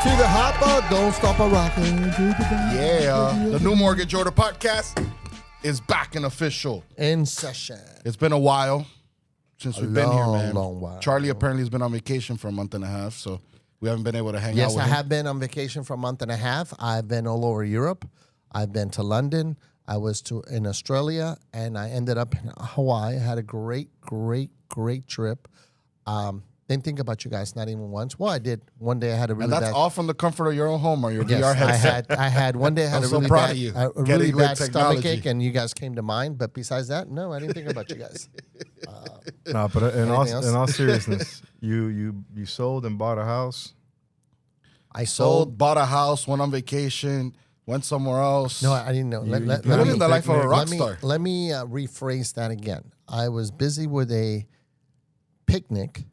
to the hopper. Don't stop a rockin'. Yeah, the new Mortgage Order podcast is back and official. In session. It's been a while since we've been here, man. Long while. Charlie apparently has been on vacation for a month and a half, so we haven't been able to hang out Yes, with I him. have been on vacation for a month and a half. I've been all over Europe. I've been to London. I was in Australia, and I ended up in Hawaii. I had a great trip. Didn't think about you guys, not even once. Well, I did. One day I had a really And that's bad... all from the comfort of your own home or your Yes, VR headset. I had one day I had I'm a so really proud bad, of you. a really Getting with bad stomach technology. ache, and you guys came to mind. But besides that, no, I didn't think about you guys. No, but in Anything all seriousness, you sold and bought a house. I Sold, bought a house, went on vacation, went somewhere else. No, I didn't know. You Let living me- the life of a rock let me, star. Let me rephrase that again. I was busy with a picnic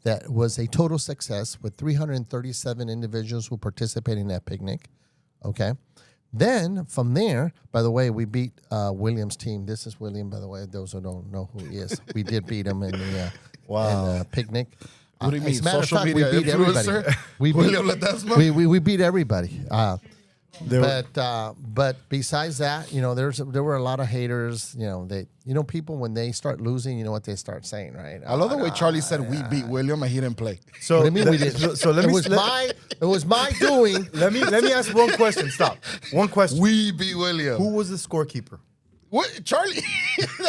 that was a total success with 337 individuals who participated in that picnic. Okay. Then from there, by the way, we beat William's team. This is William, by the way, those who don't know who he is. We did beat him in the picnic. What do you mean, As a matter of social fact, media we beat everybody. influencer? We beat, William Ledesma? we beat everybody. But besides that, there were a lot of haters. People when they start losing, you know what they start saying, right? I love the way Charlie said we beat William and he didn't play. So What do you mean we did? So let me It was my doing. let me ask one question. Stop. One question. We beat William. Who was the scorekeeper? What? Charlie?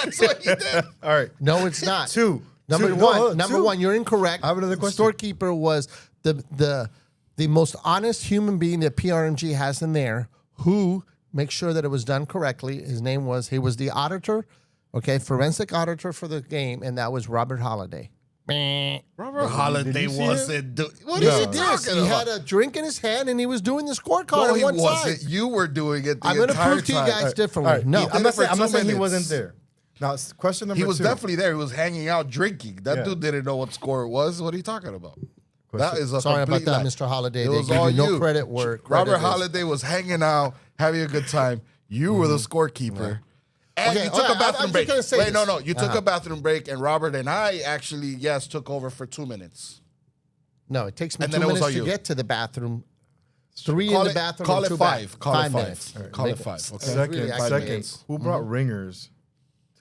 That's what he did. All right. No, it's not. Two. Number Two. one. No, Number two. one. You're incorrect. I have another question. Storekeeper was the most honest human being that PRMG has in there, who makes sure that it was done correctly. He was the auditor, forensic auditor for the game, and that was Robert Holiday. Robert Holiday you see wasn't doing. What Yes, are he you did. talking He about? had a drink in his hand, and he was doing the scorecard No, on he one wasn't. side. You were doing it the I'm going to entire prove to you time. guys differently. All right. No, I'm not did it saying, for I'm not 2 saying he minutes. wasn't there. Now, question number He was two. definitely there. He was hanging out, drinking. That Yeah. dude didn't know what score it was. What are you talking about? That is a Sorry complete about that, lie. Mr. Holiday. It They was give all you no you. credit where Robert credit is. Holiday was hanging out, having a good time. You were the scorekeeper. And Okay, you took okay, a bathroom I'm break. just gonna say Wait, this. no. You took a bathroom break, and Robert and I actually, took over for 2 minutes. No, it takes me And 2 then it was minutes all to you. get to the bathroom. 3 Call in the it- bathroom. call and it 2 five. back. Call it 5 five. minutes. Call it Make 5. Okay. Second, Second, accurate. who brought ringers?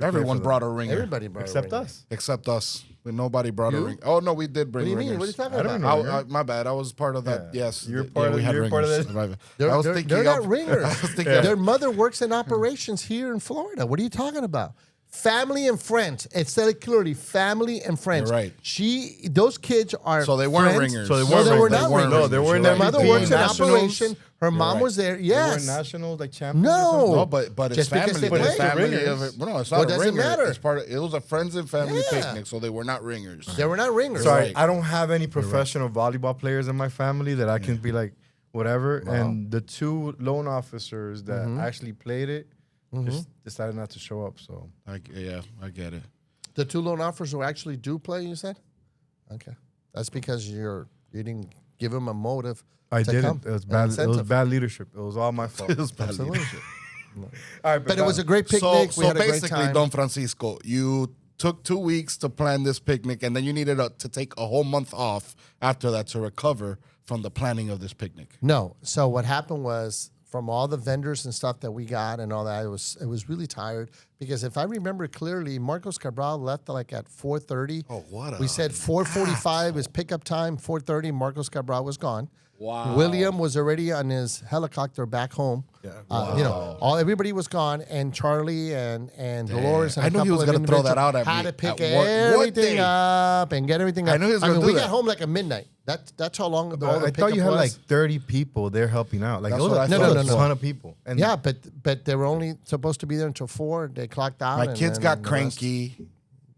Everyone brought a ringer. Everybody brought Except a ring. us. Except us. Nobody brought a You? ring. Oh, no, we did bring What do you ringers. mean? What are you talking I don't about? know. My bad. I was part of that. Yeah. Yes. You're part of- we had you're part of ringers. that? My bad. They're, I was they're, thinking they're not of- ringers. I was thinking of- Their mother works in operations here in Florida. What are you talking about? Family and friends. It said it clearly. Family and friends. You're right. Those kids are. So they weren't friends. ringers. So they No, weren't they were ringers. not They weren't ringers. No, they were in You're Their right. mother works in nationals. operation. Her mom right. was there. They Yes. were nationals, like champions. No. or something? No, but it's Just because family. they But it's played. family Ringers. of it. No, it's Well, not it a doesn't ringer. matter. It's part of. It was a friends and family Yeah. picnic, so they were not ringers. They were not ringers. Sorry, right. I don't have any professional volleyball players in my family that I can be like, whatever. And the two loan officers that actually played it just decided not to show up. So I get it. The 2 loan offers who actually do play, you said? Okay. That's because you didn't give them a motive. I to didn't. come, It was an bad. It was incentive. bad leadership. It was all my fault. It was bad Absolutely. leadership. All right, But it was a great picnic. So we had a great basically, time. Don Francisco, you took 2 weeks to plan this picnic, and then you needed to take a whole month off after that to recover from the planning of this picnic. No. So what happened was, from all the vendors and stuff that we got and all that, it was really tired because if I remember clearly, Marcos Cabral left like at 4:30. Oh, what We a said 4:45 is pickup time. 4:30, Marcos Cabral was gone. Wow. William was already on his helicopter back home. Yeah. Everybody was gone, and Charlie and Dolores. And I a knew he couple was of gonna throw that individuals out at had me to pick at work. What everything day? up and get everything up. I knew he was gonna do we that. got home like at midnight. That's how long all the I pickup thought you had was. like 30 people there helping out. Like That's it was what I a, thought. there was No, a no, no. ton of people. And Yeah, but they were only supposed to be there until 4. They clocked out. My and kids then got the rest- cranky,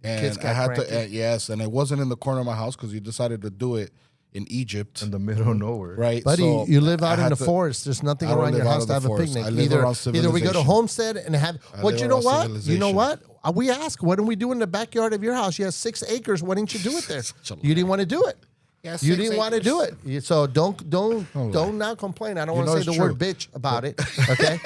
and Kids got I had cranky. to. Yes, and it wasn't in the corner of my house because you decided to do it in Egypt, in the middle of nowhere. right? Buddy, So you live I out in had the to- forest. There's nothing I don't around your live out house of to the have a forest. picnic. I live around Either we go to civilization. Homestead and have. What live you know around what? civilization. You know what? We asked, what do we do in the backyard of your house? You have 6 acres. Why didn't you do it there? You didn't want to do it. Yeah, You 6 didn't want to acres. do it. So don't now complain. I don't want know to say it's the word true. bitch about it. Okay,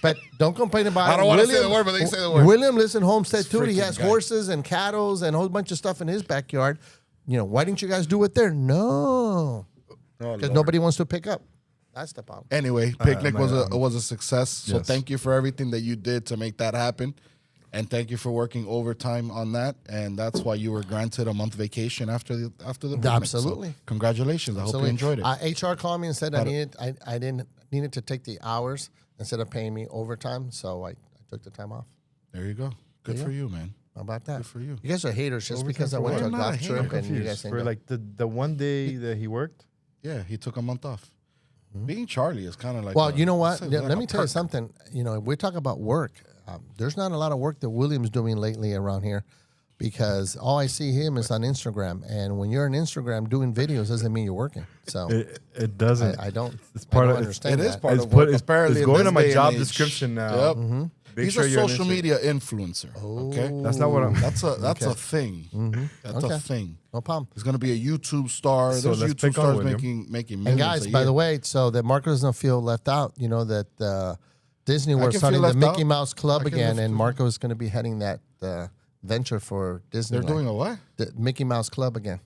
but don't complain about it. I don't wanna say the word, but they say the word. William lives in Homestead This too. He freaking has guy. horses and cattle and a whole bunch of stuff in his backyard. Why didn't you guys do it there? No. because nobody wants to pick up. That's the problem. Anyway, picnic was a success. So thank you for everything that you did to make that happen. And thank you for working overtime on that. And that's why you were granted a month vacation after the picnic. Absolutely. So congratulations. Absolutely. I hope you enjoyed it. HR called me and said I needed to take the hours instead of paying me overtime. So I took the time off. There you go. Good for you, man. How about that? Good for you. You guys are haters just because I went to a golf trip and you guys think for like the one day that he worked. Yeah, he took a month off. Being Charlie is kind of like. Well, you know what? Let me tell you something. You know, if we talk about work, there's not a lot of work that William's doing lately around here, because all I see him is on Instagram, and when you're on Instagram doing videos, doesn't mean you're working. So it doesn't. I don't. It's part of. Understand It is that. part of work. Apparently, it's going in to my this day job and age. description now. Yep. Big He's a you're on social Instagram. media influencer. Okay, That's not what I'm. that's a thing. That's a thing. No problem. He's gonna be a YouTube star. So There's let's YouTube pick on stars William. making millions. And guys, a by year. the way, so that Marco doesn't feel left out, you know that Disney I was can starting feel the left Mickey out. Mouse Club I can again, lift and it. Marco is going to be heading that venture for Disney. they're doing a what? The Mickey Mouse Club again.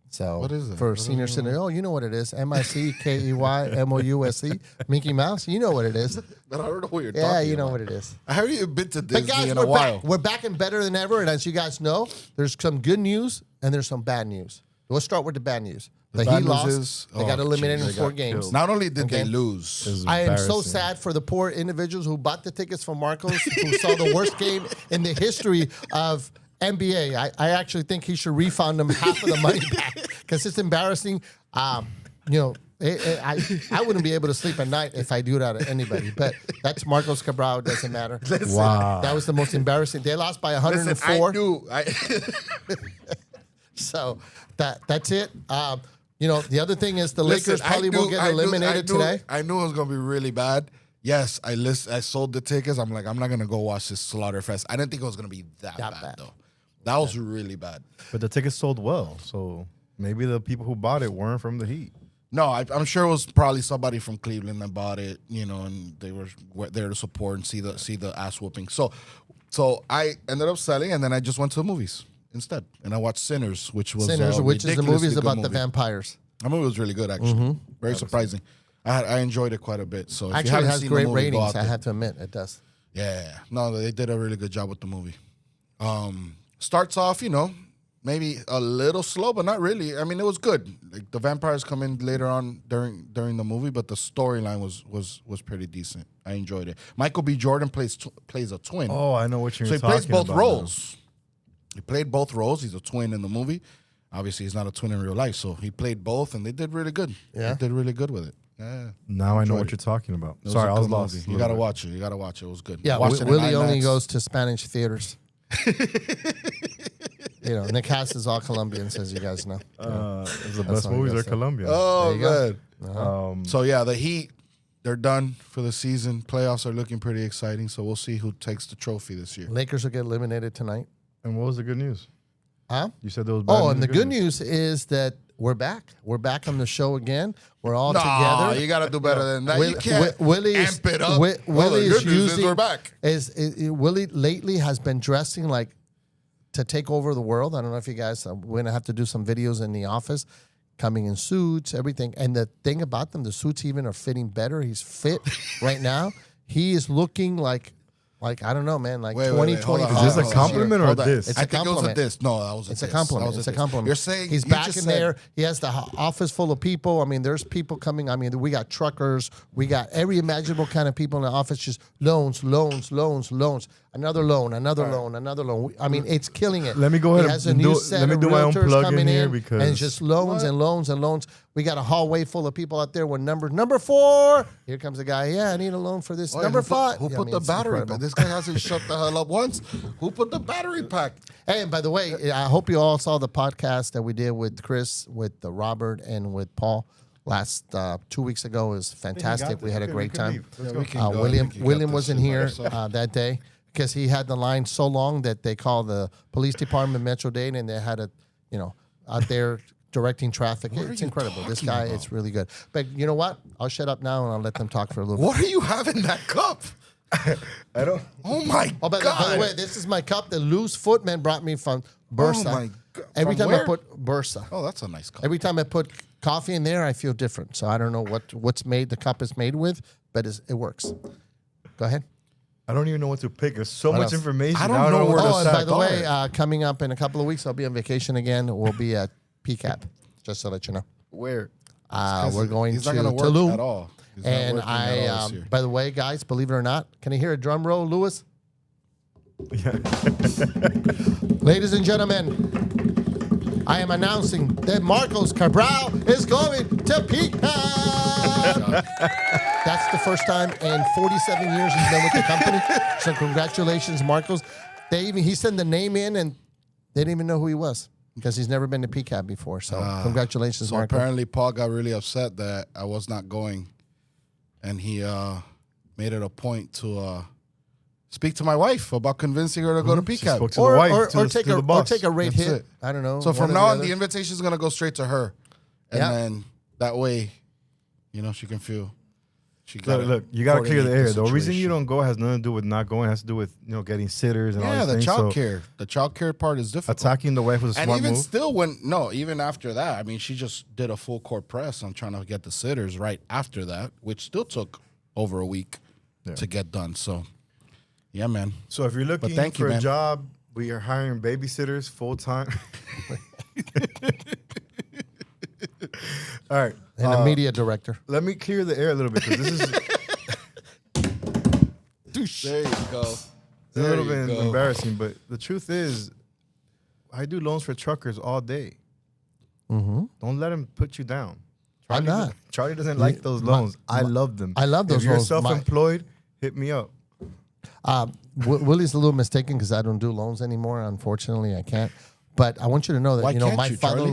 So What is it? for What senior is it? citizen? Oh, you know what it is. MICKEYMOUSE. Mickey Mouse. You know what it is. But I don't know what you're talking Yeah, about. you know what it is. I heard you've been to But Disney guys, in a we're while. back. We're back and better than ever. And as you guys know, there's some good news and there's some bad news. We'll start with the bad news. The He bad news lost. is- They got oh, eliminated geez, in they 4 got games. killed. Not only did they Okay. lose, It was I am so embarrassing. sad for the poor individuals who bought the tickets for Marcos, who saw the worst game in the history of NBA. I actually think he should refund them half of the money back because it's embarrassing. You know, I wouldn't be able to sleep at night if I do that to anybody. But that's Marcos Cabral. It doesn't matter. Wow. That was the most embarrassing. They lost by listen, 104. I knew. So that's it. You know, the other thing is the Lakers probably will get eliminated today. I knew it was gonna be really bad. Yes, I sold the tickets. I'm like, I'm not gonna go watch this Slaughterfest. I didn't think it was gonna be that bad though. That was really bad. But the tickets sold well, so maybe the people who bought it weren't from the Heat. No, I'm sure it was probably somebody from Cleveland that bought it, you know, and they were there to support and see the ass whooping. So I ended up selling, and then I just went to the movies instead, and I watched Sinners, which was Sinners, which is the ridiculously movies good about the movie. vampires. That movie was really good, actually. Very surprising. I enjoyed it quite a bit. So if you Actually, it haven't has seen great the movie, go ratings. out I there. have to admit, it does. Yeah, no, they did a really good job with the movie. Starts off, you know, maybe a little slow, but not really. I mean, it was good. Like the vampires come in later on during the movie, but the storyline was pretty decent. I enjoyed it. Michael B. Jordan plays a twin. Oh, I know what you're So he talking plays both about roles. He played both roles. He's a twin in the movie. Obviously, he's not a twin in real life, so he played both, and they did really good. Yeah? They did really good with it. Yeah. Now I know what it. you're talking about. It was Sorry, a I was good lost. movie. You gotta watch it. You gotta watch it. It was good. Yeah, Watched it in Willie only IMAX. goes to Spanish theaters. You know, and the cast is all Colombians, as you guys know. The best all I movies gotta are say. Colombian. Oh There you man. So yeah, the Heat, they're done for the season. Playoffs are looking pretty exciting. So we'll see who takes the trophy this year. Lakers will get eliminated tonight. And what was the good news? Huh? You said there was bad Oh, news and the good news is that we're back. We're back on the show again. We're all together. you gotta do better than that. Will- You can't Willie is- amp it up. Wi- Willie the is good news using- we're back. Willie lately has been dressing like to take over the world. I don't know if you guys, we're going to have to do some videos in the office, coming in suits, everything. And the thing about them, the suits even are fitting better. He's fit right now. He is looking like I don't know, man, like Wait, 20, wait, hold on, 25. Is this a hold on, compliment or hold a on. diss? It's I a think it was a compliment. diss. No, that was a It's diss. a compliment. That was It's a compliment. You're saying he's you back just in said- there. He has the office full of people. I mean, there's people coming. I mean, we got truckers. We got every imaginable kind of people in the office. Just loans. Another loan. I mean, it's killing it. Let me go ahead He has a and new do- set let me of do my own realtors plug coming in here and because- it's just loans and loans and loans. We got a hallway full of people out there with numbers. Number 4. Here comes a guy. Yeah, I need a loan for this. Wait, Number who 5. Who Yeah, I put mean, the it's battery incredible. pack? This guy hasn't shut the hell up once. Who put the battery pack? Hey, and by the way, I hope you all saw the podcast that we did with Chris, with Robert, and with Paul last 2 weeks ago. It was fantastic. We had a great time. William wasn't here that day because he had the line so long that they called the police department Metro-Dade and they had a, out there directing traffic. It's incredible. This guy, it's really good. But you know what? I'll shut up now and I'll let them talk for a little bit. What do you have in that cup? I don't. Oh my Oh, by god! the way, this is my cup that Lou's Footman brought me from Bursa. Oh my Every From time I where? put Bursa. Oh, that's a nice cup. Every time I put coffee in there, I feel different. So I don't know what's made the cup is made with, but it works. Go ahead. I don't even know what to pick. There's so much else? information. I don't know where to Oh, and by start. the way, coming up in a couple of weeks, I'll be on vacation again. We'll be at PCAP, just to let you know. Where? We're going He's to not going to work Tulum. at all. He's not And working at all this year. by the way, guys, believe it or not, can I hear a drum roll, Lewis? Yeah. Ladies and gentlemen, I am announcing that Marcos Cabral is going to PCAP. That's the first time in 47 years he's been with the company. So congratulations, Marcos. He sent the name in and they didn't even know who he was because he's never been to PCAP before. So congratulations, So Marcos. apparently Paul got really upset that I was not going. And he made it a point to speak to my wife about convincing her to go to PCAP. Spoke to the wife, Or to take the boss. a rate That's hit. it. I don't know. So one from or now on, other. the invitation is going to go straight to her. And Yeah. then that way, she can feel. She got Look, you got to clear the air. The reason you situation. don't go has nothing to do with not going. It has to do with getting sitters and all Yeah, these the things. child So care. The child care part is difficult. attacking the wife was a And smart even move. still, even after that, I mean, she just did a full court press on trying to get the sitters right after that, which still took over a week to get done. So, yeah, man. So if you're looking thank you, for a man. job, we are hiring babysitters full time. All right. And a media director. Let me clear the air a little bit because this is There you go. a little bit embarrassing. But the truth is, I do loans for truckers all day. Mm-hmm. Don't let them put you down. I'm not. Charlie doesn't like those loans. I love them. I love those If you're loans. self-employed, hit me up. Willie's a little mistaken because I don't do loans anymore. Unfortunately, I can't. But I want you to know that Why can't my you, Charlie?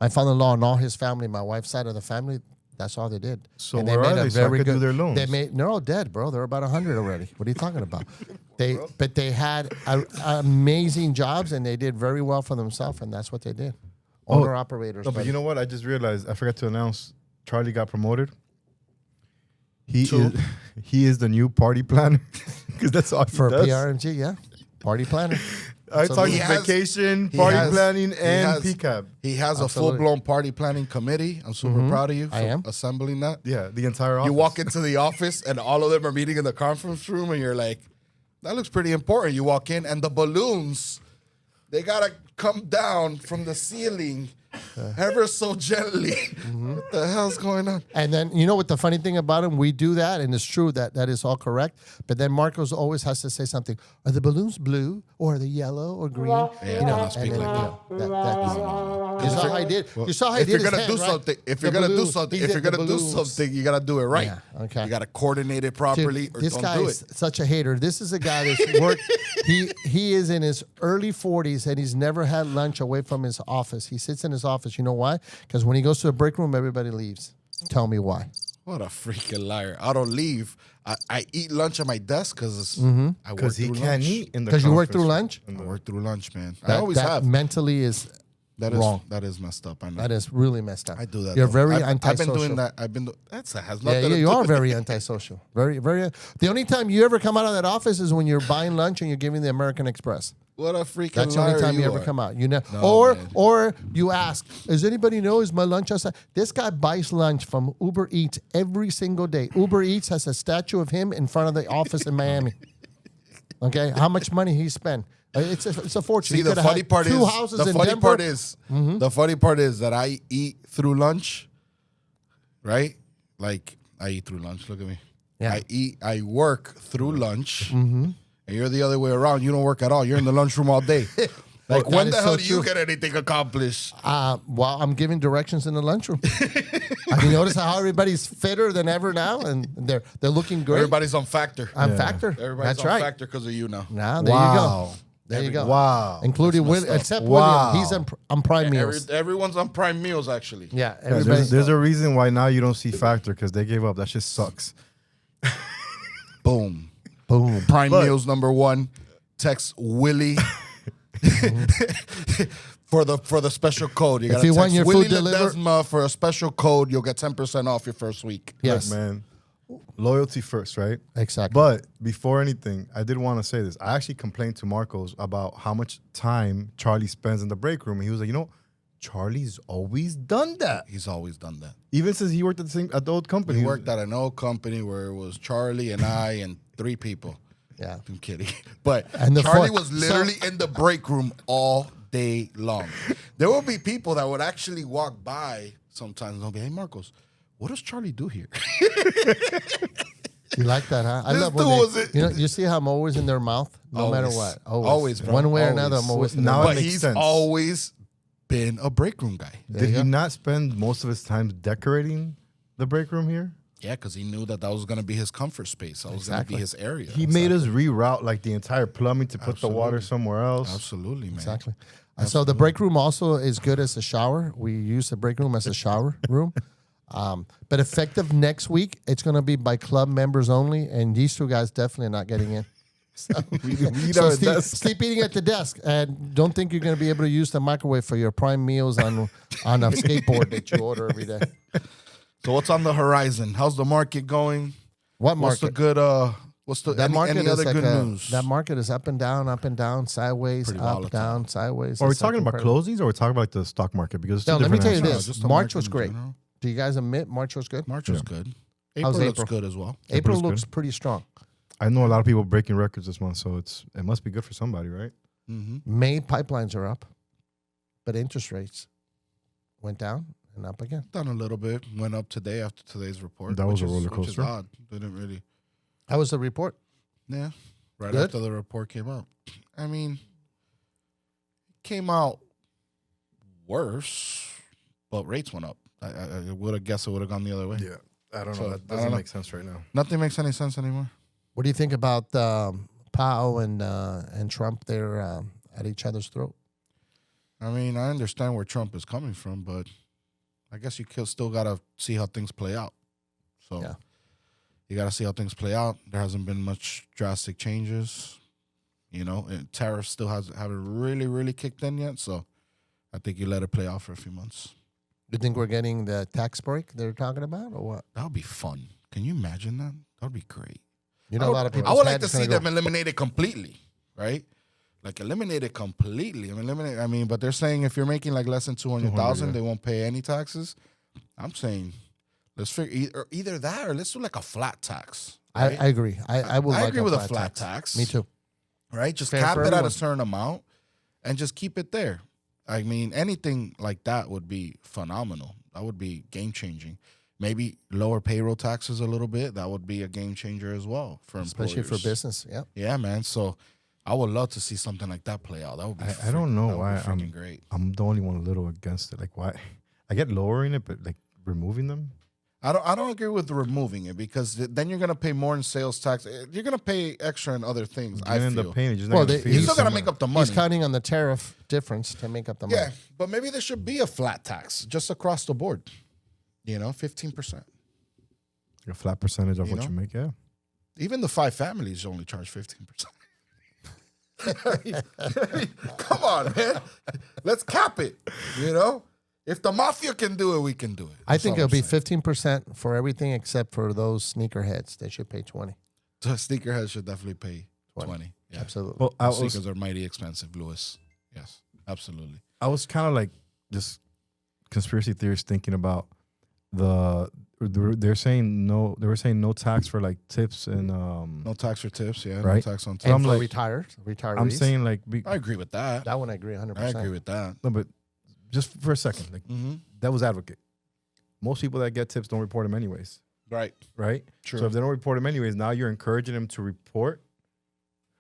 father-in-law and all his family, my wife's side of the family, that's all they did. So And where are a they? So I very could do good- their loans. They're all dead, bro. They're about 100 already. What are you talking about? But they had amazing jobs and they did very well for themselves, and that's what they did. Owner operators. No, but buddy. you know what? I just realized I forgot to announce Charlie got promoted. To? He is the new party planner because that's all for he does. PRMG, yeah, party planner. I talk Absolutely. He has- vacation, he party has- planning, he and has- PCAP. He has a Absolutely. full-blown party planning committee. I'm super proud of you for I am. assembling that. Yeah, the entire office. You walk into the office and all of them are meeting in the conference room and you're like, that looks pretty important. You walk in and the balloons, they got to come down from the ceiling ever so gently. What the hell's going on? And then, you know what the funny thing about him? We do that, and it's true that is all correct. But then Marcos always has to say something. Are the balloons blue, or are they yellow, or green? Yeah, don't speak like You saw how I did. You saw how I If did you're his gonna hand, do right? something, if The you're gonna do balloons. something, He if did you're the gonna do balloons. something, you gotta do it right. Yeah, okay. You gotta coordinate it properly, or This don't guy do is it. such a hater. This is a guy that's worked. He is in his early 40s and he's never had lunch away from his office. He sits in his office. You know why? Because when he goes to the break room, everybody leaves. Tell me why. What a freaking liar! I don't leave. I eat lunch at my desk because I work because he through can't lunch. eat in the Because you work conference through lunch? I work through lunch, man. I That- always that have. mentally is That is wrong. That is messed up. I know. That is really messed up. I do that. You're though. very I've antisocial. been doing that. That has Yeah, nothing to do you are with very antisocial. Very, very. The only time you ever come out of that office is when you're buying lunch and you're giving the American Express. What a freaking That's the liar only time you you ever are. come out. You know, No, man. or you ask, does anybody know is my lunch outside? This guy buys lunch from Uber Eats every single day. Uber Eats has a statue of him in front of the office in Miami. Okay, how much money he spent? It's a fortune. See, He the coulda funny had part two is houses the in funny Denver. Mm-hmm. part is the funny part is that I eat through lunch, right? Like I eat through lunch. Look at me. Yeah. I work through lunch, and you're the other way around. You don't work at all. You're in the lunchroom all day. Like That when is the hell so do you true. get anything accomplished? Well, I'm giving directions in the lunchroom. Have you noticed how everybody's fitter than ever now, and they're looking great? Everybody's on Factor. I'm Factor. Everybody's That's on right. Factor because of you now. Now there you go. Wow. There you go. Wow. Including That's William, messed up. except Wow. William. He's on Prime Meals. Everyone's on Prime Meals actually. Yeah, Guys, everybody. there's a reason why now you don't see Factor because they gave up. That shit sucks. Boom. Boom. Prime But- Meals #1. Text Willie for the special code. You If gotta you want text your Willie food delivered- Ledesma for a special code. You'll get 10% off your first week. Yes. Look, man. loyalty first, right? Exactly. But before anything, I did want to say this. I actually complained to Marcos about how much time Charlie spends in the break room. And he was like, Charlie's always done that. He's always done that. Even since he worked at the old company. He worked at an old company where it was Charlie and I and 3 people. Yeah. I'm kidding. But And Charlie was literally in the break room all day long. There will be people that would actually walk by sometimes and they'll be, hey, Marcos, what does Charlie do here? You like that, huh? I This love when dude was they, it. you see how I'm always in their mouth, no matter Always. what. Always, bro. One way or Always. another, I'm always in Now their it mouth. But makes he's sense. always been a break room guy. Did he not spend most of his time decorating the break room here? Yeah, because he knew that was going to be his comfort space. That was going to be his area. He made us reroute like the entire plumbing to put the water somewhere else. Absolutely, man. Exactly. So the break room also is good as a shower. We use the break room as a shower room. But effective next week, it's going to be by club members only, and these 2 guys definitely are not getting in. So, sleep eating at the desk, and don't think you're going to be able to use the microwave for your prime meals on a skateboard that you order every day. So what's on the horizon? How's the market going? What What's market? the good? What's the any other is good like news? that market is up and down, sideways, Pretty up, volatile. down, sideways. Are we It's talking about incredible. closings or are we talking about like the stock market? Because it's No, two let me tell you different No, this. just the March market was in great. general. Do you guys admit March was good? March was good. How's April looks April? good as well. April April's looks good. pretty strong. I know a lot of people breaking records this month, so it must be good for somebody, right? Mm-hmm. May pipelines are up, but interest rates went down and up again. Done a little bit. Went up today after today's report. That was which a roller Which is coaster. odd. Didn't really. How was the report? Yeah. Right Good? after the report came out. I mean, came out worse, but rates went up. I would have guessed it would have gone the other way. Yeah. I don't So, know. I That don't doesn't know. make sense right now. Nothing makes any sense anymore. What do you think about Powell and Trump? They're at each other's throat. I mean, I understand where Trump is coming from, but I guess you still got to see how things play out. So Yeah. you got to see how things play out. There hasn't been much drastic changes, and tariffs still haven't really, really kicked in yet. So I think you let it play out for a few months. You think we're getting the tax break they're talking about, or what? That would be fun. Can you imagine that? That would be great. You know, a lot of people. I would like to see them eliminate it completely, right? Like eliminate it completely. But they're saying if you're making like less than 200,000, they won't pay any taxes. I'm saying let's figure either that or let's do like a flat tax. Right? I agree. I would. I like agree with a flat tax. Me too. Right? Just Fair cap for it at everyone. a certain amount and just keep it there. I mean, anything like that would be phenomenal. That would be game changing. Maybe lower payroll taxes a little bit. That would be a game changer as well for Especially for employers. business. Yeah. Yeah, man. So I would love to see something like that play out. That would be. I don't know that would why be freaking great. I'm the only one a little against it. Like, why? I get lowering it, but like removing them? I don't agree with removing it because then you're gonna pay more in sales tax. You're gonna pay extra in other things. You I end feel. up paying it. Just Well, not gonna they- feed You you still gotta somewhere. make up the money. He's counting on the tariff difference to make up the money. Yeah, but maybe there should be a flat tax just across the board. 15%. a flat percentage of You what know? you make. Yeah. Even the 5 families only charge 15%. Come on, man. Let's cap it. If the mafia can do it, we can do it. I That's think all it'll be I'm saying. 15% for everything except for those sneakerheads. They should pay 20. So sneakerheads should definitely pay 20. Yeah. Absolutely. Well, I was Sneakers are mighty expensive, Louis. Yes, absolutely. kind of like just conspiracy theorists thinking about they're saying no. They were saying no tax for like tips and No tax for tips, yeah. Right. No tax on And tips. I'm for like- retirees. I'm saying like I agree with that. that one I agree 100%. I agree with that. no, but just for a second, like Mm-hmm. devil's advocate. Most people that get tips don't report them anyways, Right. right? True. So if they don't report them anyways, now you're encouraging them to report,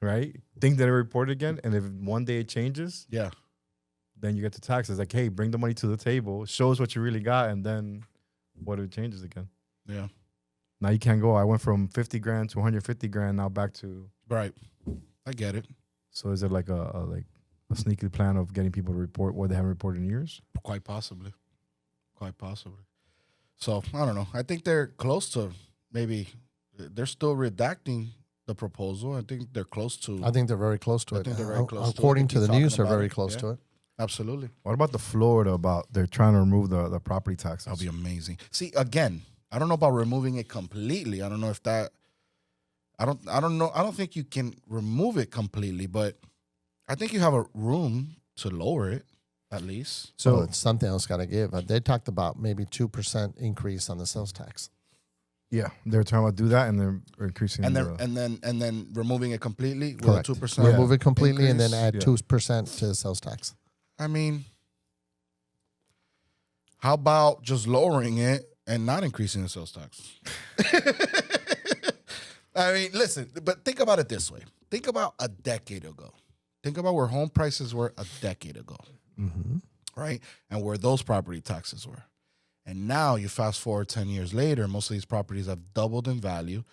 right? Think that they report again, and if one day it changes, Yeah. then you get the taxes. Like, hey, bring the money to the table, show us what you really got, and then what if it changes again? Yeah. Now you can't go. I went from 50 grand to 150 grand. Now back to. Right. I get it. So is it like a sneaky plan of getting people to report what they haven't reported in years? Quite possibly. Quite possibly. So, I don't know. I think they're close to maybe they're still redacting the proposal. I think they're close to I think they're very close to I it. think they're very close to it. According They to keep the news, talking they're about very it. close Yeah. to it. Absolutely. What about the Florida about they're trying to remove the property taxes? That'll be amazing. See, again, I don't know about removing it completely. I don't know if that. I don't know. I don't think you can remove it completely, but I think you have a room to lower it at least. So it's something else got to give. They talked about maybe 2% increase on the sales tax. Yeah, they're talking about do that, and they're increasing. And then removing it completely with Correct. a 2%. Remove it completely and then increase. add Yeah. 2% to the sales tax. I mean, how about just lowering it and not increasing the sales tax? I mean, listen, but think about it this way. Think about a decade ago. Think about where home prices were a decade ago, right? And where those property taxes were. And now you fast forward 10 years later, most of these properties have doubled in value.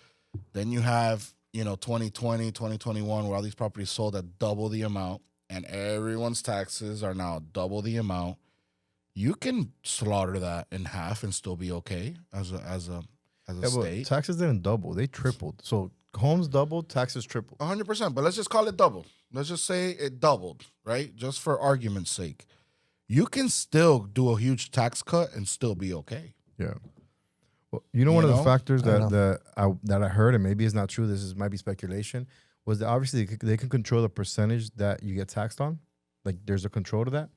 Then you have, 2020, 2021, where all these properties sold at double the amount, and everyone's taxes are now double the amount. You can slaughter that in half and still be okay as a state. Taxes didn't double; they tripled. So homes doubled, taxes tripled. 100%. But let's just call it double. Let's just say it doubled, right? Just for argument's sake. You can still do a huge tax cut and still be okay. Yeah. Well, one of the factors that I heard, and maybe it's not true, might be speculation, was that obviously they can control the percentage that you get taxed on. Like there's a control to that,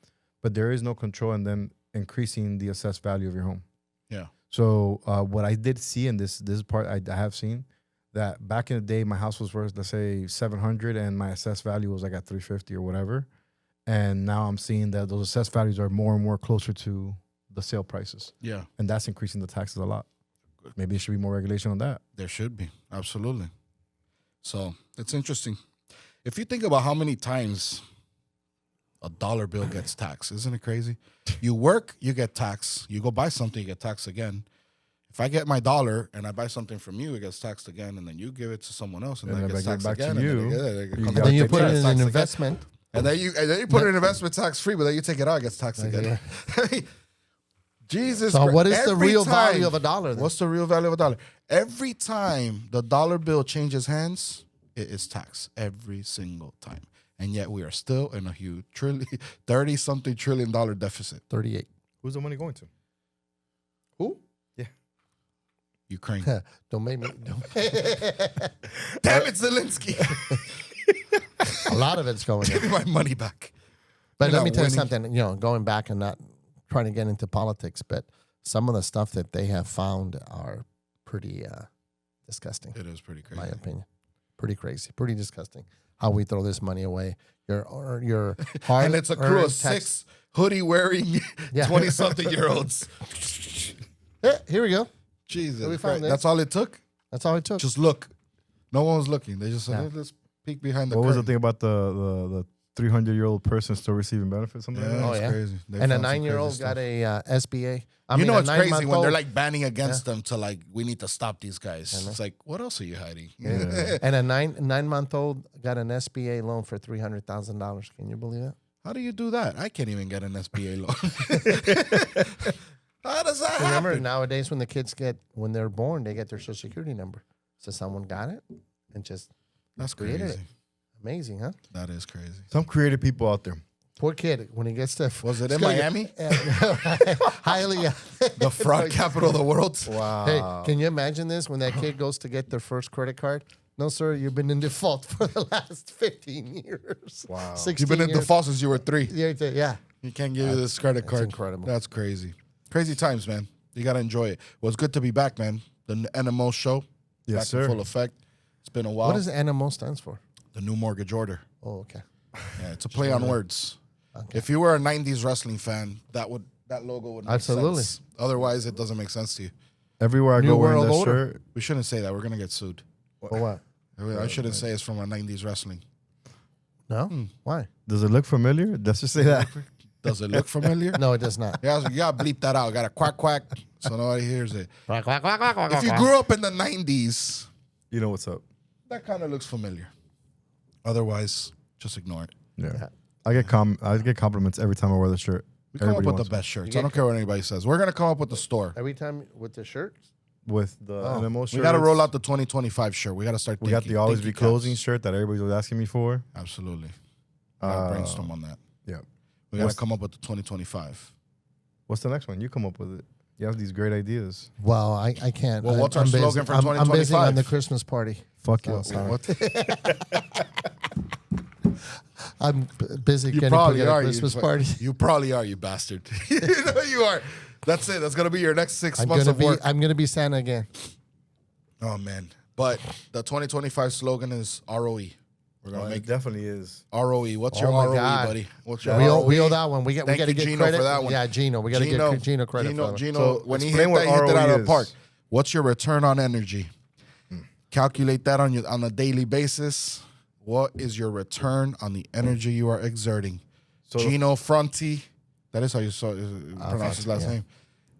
but there is no control in them increasing the assessed value of your home. Yeah. So what I did see, and this part I have seen, that back in the day my house was worth, let's say, $700, and my assessed value was like at $350 or whatever. And now I'm seeing that those assessed values are more and more closer to the sale prices. Yeah. And that's increasing the taxes a lot. Maybe there should be more regulation on that. There should be. Absolutely. So it's interesting. If you think about how many times a dollar bill gets taxed, isn't it crazy? You work, you get taxed. You go buy something, you get taxed again. If I get my dollar and I buy something from you, it gets taxed again, and then you give it to someone else, and then it gets taxed back again. To you, And then you put it in an investment. And then you put it in investment tax free, but then you take it out, it gets taxed again. Jesus. So what is the real time, value of a dollar then? What's the real value of a dollar? Every time the dollar bill changes hands, it is taxed every single time. And yet we are still in a huge 30-something trillion dollar deficit. 38. Who's the money going to? Who? Yeah. Ukraine. Don't make me. Damn it, Zelensky. A lot of it's going Give in. me my money back. But You're let me not tell you winning. something, going back and not trying to get into politics, but some of the stuff that they have found are pretty disgusting, It is pretty in my crazy. opinion. Pretty crazy, pretty disgusting. How we throw this money away. Your hard And it's a crew of earned tax- 6 hoodie-wearing Yeah. 20-something-year-olds. Yeah, here we go. Jesus We found Christ. this. That's all it took? That's all it took. Just look. No one was looking. They just said, Yeah. "Hey, let's peek behind the What was the curtain." thing about the 300-year-old person still receiving benefits? Something like Yeah, that? Oh, it's yeah. crazy. They And a found some 9-year-old crazy got stuff. a SBA. You know a it's crazy when 9-month-old they're like banning against them to like, we need to stop these guys. I know. It's like, what else are you hiding? And a 9-month-old got an SBA loan for $300,000. Can you believe that? How do you do that? I can't even get an SBA loan. How does that Remember happen? nowadays when they're born, they get their social security number. So someone got it and just That's created crazy. it. Amazing, huh? That is crazy. Some creative people out there. Poor kid when he gets to Was it in Miami? highly. The fraud capital of the world? Wow. Hey, can you imagine this when that kid goes to get their first credit card? No, sir, you've been in default for the last 15 years. Wow. 16 You've been in years. default since you were 3. Yeah. You can't give you this credit that's card. incredible. That's crazy. Crazy times, man. You got to enjoy it. Well, it's good to be back, man. The NMO show. Yes, back sir. in full effect. It's been a while. What does NMO stands for? The new mortgage order? Oh, okay. Yeah, it's a play on words. Okay. If you were a 90s wrestling fan, that logo would make Absolutely. sense. Otherwise, it doesn't make sense to you. Everywhere I New go wearing world that order. shirt. We shouldn't say that. We're going to get sued. For what? I shouldn't say it's from a 90s wrestling. No? Why? Does it look familiar? Let's just say that. Does it look familiar? No, it does not. Yeah, you got to bleep that out. Got to quack, quack, so nobody hears it. Quack, quack, quack, quack, quack, If you quack. grew up in the 90s, You know what's up. that kind of looks familiar. Otherwise, just ignore it. Yeah. I get compliments every time I wear the shirt. We come up Everybody with the wants best shirts. You I don't care what anybody says. We're going to come up with the store. Every time with the shirts? one. With the NMO shirt. We got to roll out the 2025 shirt. We got to start We got thinking. the Always thinking Be Closing caps. shirt that everybody was asking me for. Absolutely. Gotta brainstorm on that. Yeah. We got to What's- come up with the 2025. What's the next one? You come up with it. You have these great ideas. Well, I can't. Well, what's our I'm slogan for I'm busy 2025? on the Christmas party. Fuck So, you. sorry. What? I'm busy You getting probably together are. Christmas you, party. You probably are, you bastard. You know you are. That's it. That's gonna be your next 6 I'm months gonna of be. work. I'm gonna be Santa again. Oh man. But the 2025 slogan is ROE. We're gonna It make definitely is. ROE. What's Oh your my ROE, God. buddy? What's your We ROE? owe that one. We got Thank to you, get Gino, credit for that one. Yeah, Gino. We got to get Gino credit for that. Gino, So when he hit explain what that, he hit it out of ROE the park. is. What's your return on energy? Calculate that on a daily basis. What is your return on the energy you are exerting? So Gino Fronti, that is how you pronounce his last name.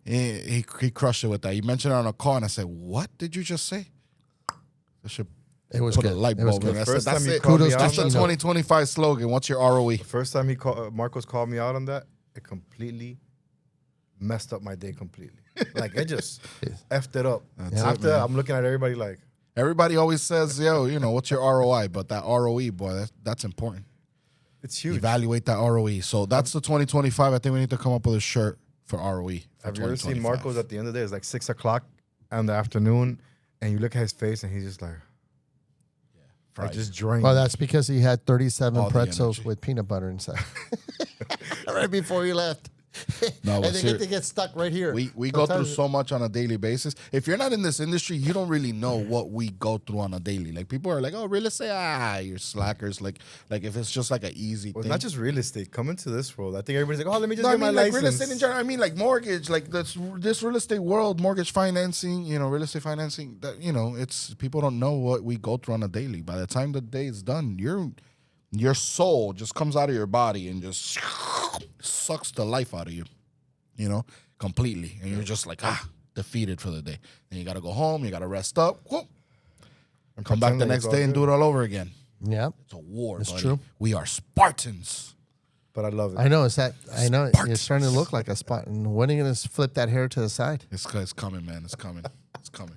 He crushed it with that. You mentioned it on a call, and I said, "What did you just say?" That should It was put good. a light It was bulb in. good. That's First time he it. called me That's out the on that. 2025 slogan. What's your ROE? The first time Marcos called me out on that, it completely messed up my day completely. Like, it just effed it up. That's After it, that, man. I'm looking at everybody like, Everybody always says, "Yo, what's your ROI?" But that ROE, boy, that's important. it's huge. Evaluate that ROE. So that's the 2025. I think we need to come up with a shirt for ROE. Have you ever seen Marcos at the end of the day? It's like 6 o'clock in the afternoon, and you look at his face, and he's just like, Fried. just drained. Well, that's because he had 37 All the pretzels energy. with peanut butter inside. Right before he left. No, and but they get stuck right here. We go through so much on a daily basis. If you're not in this industry, you don't really know what we go through on a daily. Like, people are like, "Oh, real estate? You're slackers." Like if it's just like an easy Well, thing. it's not just real estate. Coming to this world, I think everybody's like, "Oh, let me just No, I get mean my like license." real estate in general. I mean like mortgage, like this real estate world, mortgage financing. Real estate financing. That it's people don't know what we go through on a daily. By the time the day is done, your soul just comes out of your body and just sucks the life out of you. Completely. And you're just like, defeated for the day. Then you got to go home. You got to rest up. Whoop, and come back the pretend like next it's day all and do good. it all over again. Yeah, It's a war, It's buddy. true. We are Spartans. But I love it. I know. I know. Spartans. You're starting to look like a spot. And when are you going to flip that hair to the side? It's coming, man. It's coming. It's coming.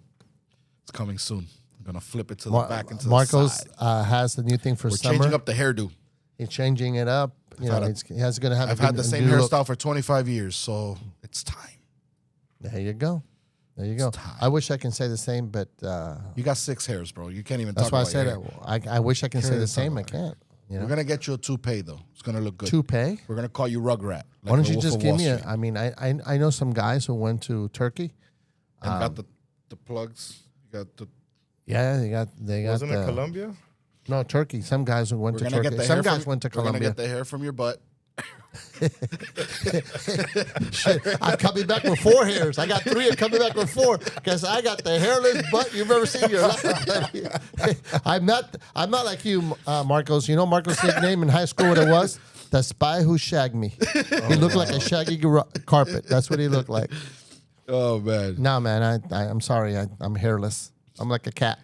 It's coming soon. I'm going to flip it to the back and to the Marcos side. has the new thing for We're summer. changing up the hairdo. He's changing it up. He's going to have. I've had the same hairstyle for 25 years, so it's time. There you go. There you go. time. I wish I can say the same, but You got 6 hairs, bro. You can't even that's talk why I about said your hair. it. I wish I can say Can't the even same. I talk about can't. We're going to get you a toupee, though. It's going to look good. Toupee. We're going to call you Rugrat. Why don't the you Wolf just of give Wall me Street. I mean, I know some guys who went to Turkey. And got the plugs. You got the... Yeah, they got. Wasn't it Colombia? No, Turkey. Some guys who went We're to going to get Turkey. the Some hair guys from, went to We're going to Colombia. get the hair from your butt. Shit, I'm coming back with 4 hairs. I got 3. I'm coming back with 4 because I got the hairless butt you've ever seen in your life. I'm not like you, Marcos. You know Marcos' nickname in high school what it was? The spy who shagged me. He looked like a shaggy carpet. That's what he looked like. Oh, man. No, man, I'm sorry. I'm hairless. I'm like a cat.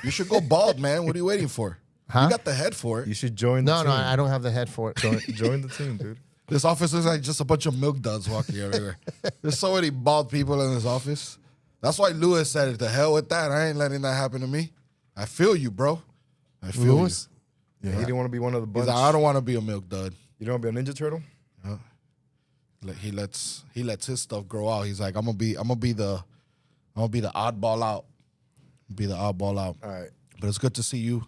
You should go bald, man. What are you waiting for? Huh? You got the head for it. You should join the No, team. no, I don't have the head for it. Join the team, dude. This office looks like just a bunch of milk duds walking everywhere. There's so many bald people in this office. That's why Lewis said it. The hell with that. I ain't letting that happen to me. I feel you, bro. I feel Lewis? Yeah, he didn't want to be one of the you. bunch. He's like, I don't want to be a milk dud. You don't want to be a Ninja Turtle? He lets his stuff grow out. He's like, I'm gonna be the oddball out. Be the oddball out. All right. But it's good to see you,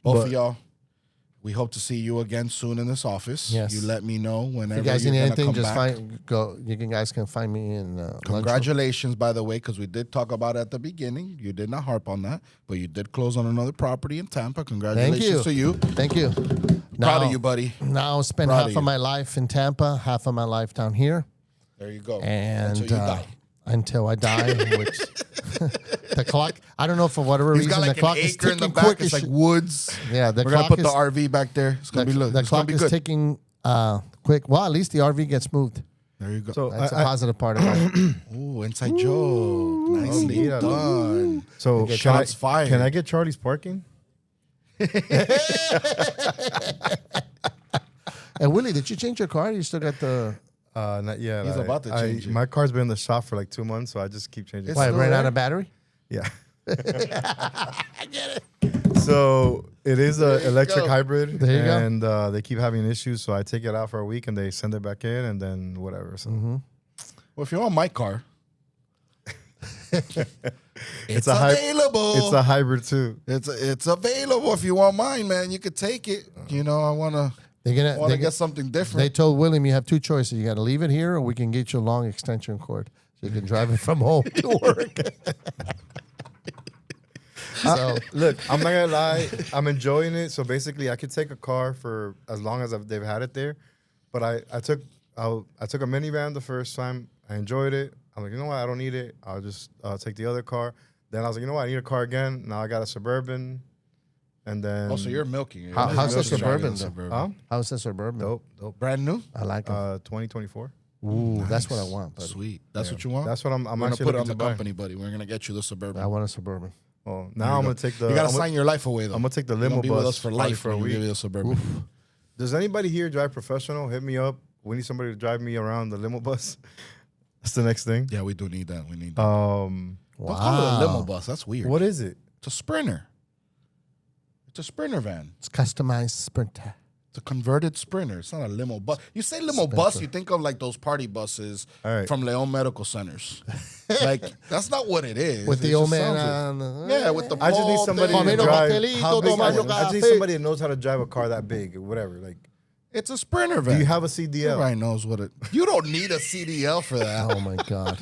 both of y'all. We hope to see you again soon in this office. Yes. You let me know whenever If you guys you're need gonna anything, come just back. You guys can find me in lunchroom. Congratulations, by the way, because we did talk about it at the beginning. You did not harp on that, but you did close on another property in Tampa. Congratulations to you. Thank you. Proud of you, buddy. Now I spend Proud half of of you. my life in Tampa, half of my life down here, There you go. and Until you die. until I die, which the clock. I don't know for whatever He's reason got like the clock an is acre in the ticking back. quick. It's as like shit. woods. Yeah, the We're gonna clock put the is RV back there. It's gonna be the it's gonna clock be is good. ticking quick. Well, at least the RV gets moved. There you go. So That's a I- positive part of it. Ooh, inside joke. Nicely mira, done. So Okay, can shots fired. Can I get Charlie's parking? And Willie, did you change your car? You still got the Not yet. He's about to change it. My car's been in the shop for like 2 months, so I just keep changing. It's why? still Ran out there? of battery? Yeah. I get it. So it is an electric go. hybrid, There you go. and they keep having issues. So I take it out for a week, and they send it back in, and then whatever. So Well, if you want my car, It's available. It's a hybrid too. It's available if you want mine, man. You could take it. You know, I want to get something different. They told William you have two choices. You got to leave it here, or we can get you a long extension cord so you can drive it from home to work. So look, I'm not gonna lie, I'm enjoying it. So basically, I could take a car for as long as they've had it there. But I took a minivan the first time. I enjoyed it. I'm like, you know what? I don't need it. I'll just take the other car. Then I was like, you know what? I need a car again. Now I got a Suburban. And then... Oh, so you're milking it. How's the Suburban? Huh? How's the Suburban? Dope. Brand new? I like it. 2024. Ooh, Nice. that's what I want. Buddy. Sweet. That's what you want? That's what I'm We're going to actually put it on looking the to buy. company, buddy. We're going to get you the Suburban. I want a Suburban. Oh, now I'm going to take the... You got to sign your life away, though. I'm going to take the You're limo gonna be bus. with us for life for a when we week. give you the Suburban. Does anybody here drive professional? Hit me up. We need somebody to drive me around the limo bus. That's the next thing. Yeah, we do need that. We need that. Um, Don't call it a limo bus. That's weird. What is it? It's a Sprinter. It's a Sprinter van. It's customized Sprinter. It's a converted Sprinter. It's not a limo bus. You say limo bus, you think of like those party buses from Leon Medical Centers. Like, that's not what it is. With the It old just man sounds on yeah, with the I just need pole somebody thing. to Pomelo drive. pastelito, How big, tomato I just need café. somebody that knows how to drive a car that big, or whatever. Like, It's a Sprinter van. do you have a CDL? Everybody knows what it... You don't need a CDL for that. Oh my God.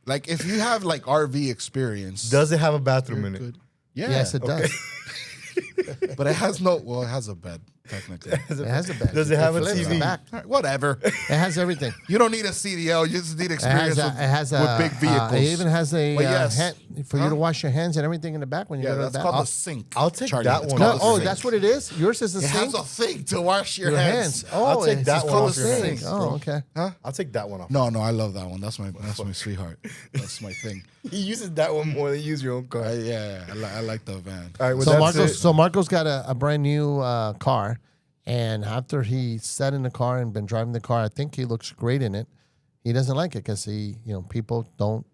Like, if you have, like, RV experience... Does it have a bathroom in it? good. Yeah. Yes, it does. But it has no... Well, it has a bed, technically. It has a bed. Does it have a flips TV? back. All right, whatever. It has everything. You don't need a CDL. You just need It experience has with big vehicles. it even has a But yes. hand for you to wash your hands and everything in the back when you Yeah, go to that's the called bathroom. the sink. I'll take Charlie. that It's one. called No, the oh, sink. that's what it is. Yours is the It sink. has a thing to wash your hands. Oh, I'll take it's that called one a off your sink. hands, Oh, okay. I'll take that one off. No, I love that one. That's my sweetheart. That's my thing. He uses that one more than you use your own car. I like the van. All right, well, So Marco's got a brand new car, and after he sat in the car and been driving the car, I think he looks great in it. He doesn't like it because people don't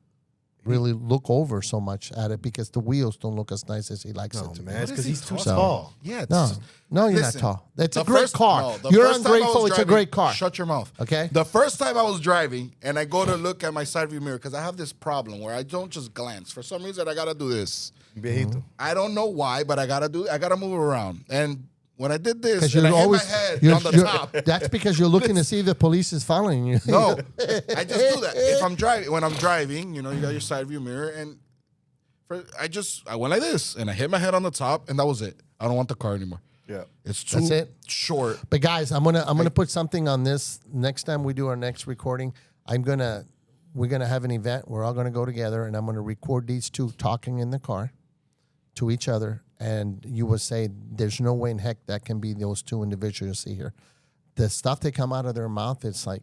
really look over so much at it because the wheels don't look as nice as he likes it to. man, it's What because is he he's too talking tall. Yeah. No, you're Listen, not tall. It's a the great first- car. no, the You're first time I was ungrateful. It's a driving- great car. Shut your mouth. Okay. The first time I was driving and I go to look at my side view mirror because I have this problem where I don't just glance. For some reason, I gotta do this. Viejito. I don't know why, but I gotta move around. And when I did this, Because and I you're hit always my head you're- on the you're- top. That's because you're looking to see if the police is following you. No, I just do that. If I'm driving, when I'm driving, you got your side view mirror, and I went like this, and I hit my head on the top, and that was it. I don't want the car anymore. Yeah. It's too That's it? short. But guys, I'm gonna put something on this next time we do our next recording. We're gonna have an event. We're all gonna go together, and I'm gonna record these two talking in the car to each other. And you will say, "There's no way in heck that can be those two individuals you see here." The stuff that come out of their mouth, it's like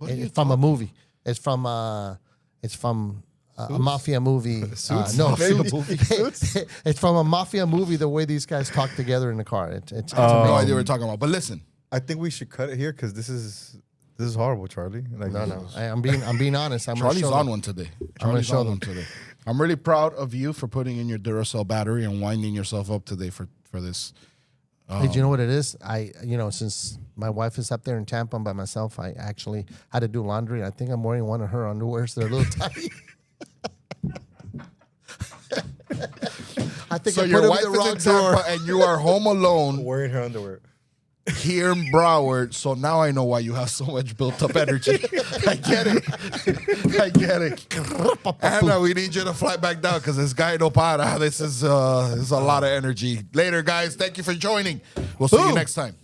it's from a movie. It's from a mafia movie. Suits? No, Maybe. Suits. It's from a mafia movie. The way these guys talk together in the car, it's I have amazing. no idea what we're talking about. But listen, I think we should cut it here because this is horrible, Charlie. Like, No. I'm being honest. I'm Charlie's gonna show on them. one today. I'm gonna Charlie's show on them. one today. I'm really proud of you for putting in your Duracell battery and winding yourself up today for this. Hey, do you know what it is? Since my wife is up there in Tampa by myself, I actually had to do laundry. I think I'm wearing one of her underwears. They're a little tight. I think So I your put wife them in the wrong is in Tampa drawer. and you are home alone wearing her underwear. here in Broward. So now I know why you have so much built up energy. I get it. Anna, we need you to fly back down because this guy no para. This is a lot of energy. Later, guys. Thank you for joining. We'll see you next time.